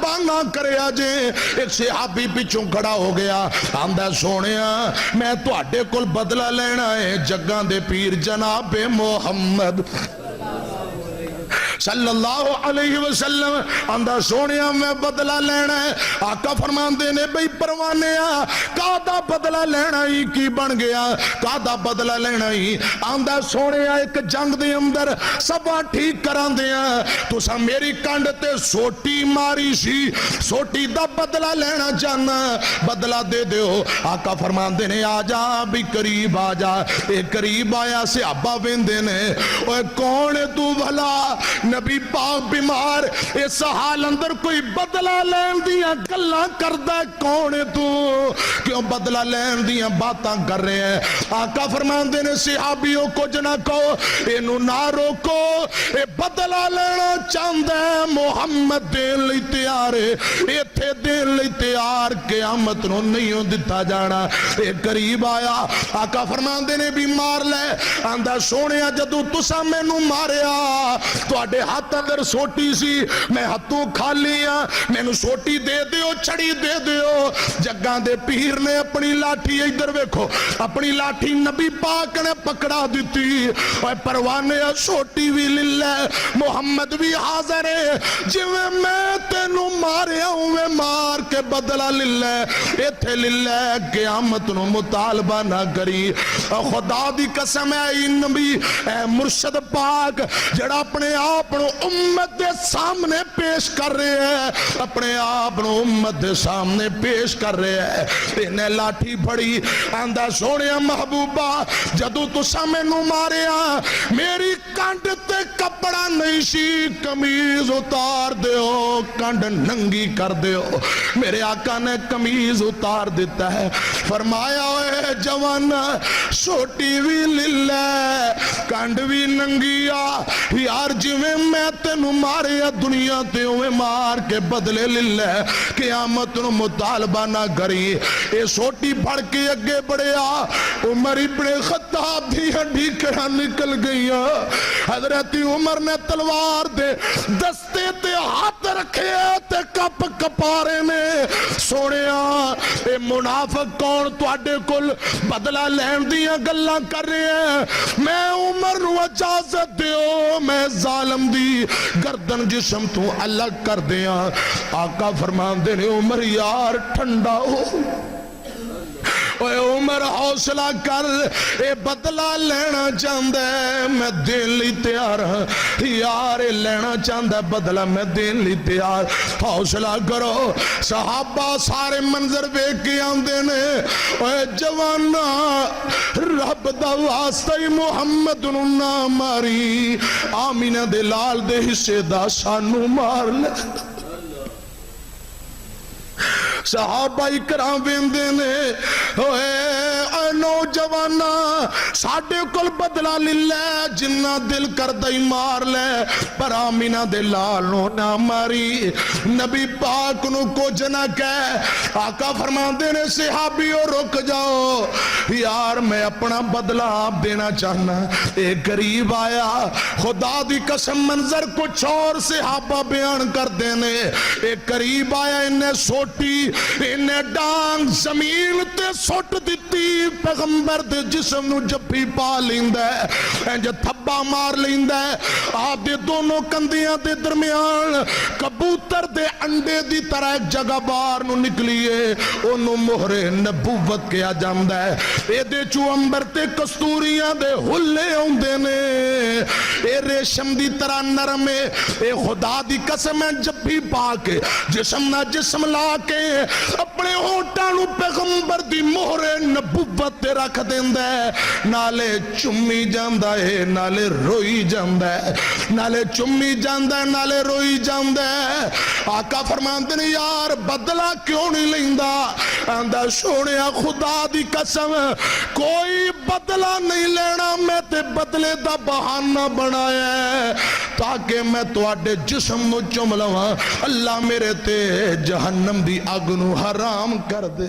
مطالبہ کریا جے۔ ایک صحابی پیچھوں کھڑا ہو گیا، آندا سونیا میں تواڈے کول بدلہ لینا ہے جگاں دے پیر جناب محمد صلی اللہ علیہ وسلم۔ آندا سونیا میں بدلہ لینا ہے۔ آقا فرماندے نے بھئی پروانیا کادا بدلہ لینا ہی کی بن گیا، کادا بدلہ لینا ہی؟ آندا سونیا ایک جنگ دے اندر سبا ٹھیک کران دیا تسا میری کانڈ تے سوٹی ماری سی، سوٹی دا بدلہ لینا چاہنا، بدلہ دے دیو۔ آقا فرماندے نے آجا بھی قریب آجا۔ اے قریب آیا صحابہ ویندے نے، اوے کون تو بھلا؟ نبی پاک بیمار، اس حال اندر کوئی بدلہ لین دیا گلاں کردہ کون تو؟ کیوں بدلہ لین دیا باتاں کر رہے ہیں؟ آقا فرماندے نے صحابیوں کو جنہ کہو انہوں نہ روکو، اے بدلہ لینا چاندہ ہے محمد دین لئی تیار ہے، اے تھے دین لئی تیار، قیامت نو نہیں ہو دیتا جانا۔ اے قریب آیا، آقا فرماندے نے بھی مار لے۔ آندہ سونیا جدو تسا میں نو ماریا تو اڈے ہاتھ اندر سوٹی سی، میں ہاتھوں کھا لیا، میں نو سوٹی دے دیو، چھڑی دے دیو۔ جگاں دے پیر نے اپنی لاٹھی ادھر ویکھو، اپنی لاٹھی نبی پاک نے پکڑا دیتی، اور پروانے سوٹی بھی للہ، محمد بھی حاضر ہے، جویں میں تینوں ماریا ہوں میں مار کے بدلہ للہ، ایتھے للہ، قیامت نو مطالبہ نہ کری۔ خدا دی قسم ہے نبی اے مرشد پاک جڑا اپنے آپ نو امت دے سامنے پیش کر رہے ہیں، اپنے آپ نو امت دے سامنے پیش کر رہے ہیں، انہیں لاٹھی پھڑی۔ آندہ سونیا محبوبہ جدو تو سامنے نو ماریا میری کانڈ تے کپڑا نہیں سی، کمیز اتار دیو، کانڈ ننگی کر دیو۔ میرے آقا نے کمیز اتار دیتا ہے، فرمایا اے جوانا سوٹی بھی للہ کانڈ بھی ننگیا، یار جویں میں تینوں ماریا دنیا تے ہوئے مار کے بدلے للہ، قیامت نو مطالبہ نہ کری۔ اے سوٹی پھڑ کے اگے بڑھیا، عمر ابن خطاب دی ہڈی کڑا نکل گئیا، حضرت عمر نے تلوار دے دستے تے ہاتھ رکھے تے کپ کپارے میں سونیا اے منافق کون تواڈے کول بدلہ لین دیاں گلاں کر رہے ہیں؟ میں عمر نو اجازت دیو میں ظالم دی گردن جسم تو الگ کر دیاں۔ آقا فرماندے نے عمر یار ٹھنڈا ہو، اے عمر حوصلہ کر، اے بدلہ لینا چاندہ ہے میں دین لی تیار ہاں، یار لینا چاندہ ہے بدلہ میں دین لی تیار، حوصلہ کرو۔ صحابہ سارے منظر بے کے آندے نے، اے جوانا رب دا واسطہ محمد نو نہ ماری، آمینہ دے لال دے حصے دا سانو مار لے۔ صحابہ اکرام ویندے نے، اے نوجوانا ساڈے کول بدلہ للہ جنہ دل کردائی مار لے، پر آمینہ دے لال نو نہ ماری، نبی پاک نو کچھ نہ کہہ۔ آقا فرماندے نے صحابیوں رک جاؤ، یار میں اپنا بدلہ آپ دینا چاہنا۔ اے قریب آیا، خدا دی قسم منظر کچھ اور صحابہ بیان کر دینے۔ اے قریب آیا، انہیں سوٹی انہیں ڈانگ زمین تے سوٹ دیتی، پیغمبر دے جسم نو جبھی پا لیندہ ہے، انجھے تھبا مار لیندہ ہے، آپ دے دونوں کندیاں دے درمیان کبوتر دے انڈے دی طرح ایک جگہ بار نو نکلیے، انہوں مہر نبوت کیا جاندہ ہے۔ اے دے چو امبر تے کستوریاں دے ہلے ہوندے نے، اے ریشم دی طرح نرمے، اے خدا دی قسم ہے جب بھی پاکے جسم نہ جسم لا کے اپنے ہونٹاں نو پیغمبر دی مہر نبوت تے رکھ دیندہ ہے، نالے چمی جاندہ ہے نالے روئی جاندہ ہے، نالے چمی جاندہ ہے نالے روئی جاندہ ہے۔ آقا فرماندے نے یار بدلہ کیوں نہیں لیندہ؟ آندہ سونیا خدا دی قسم کوئی بدلہ نہیں لینا، میں تے بدلے دا بہانہ بنایا ہے تاکہ میں تو آڈے جسم نو چم لواں، اللہ میرے تے جہنم دی اگ نو حرام کر دے۔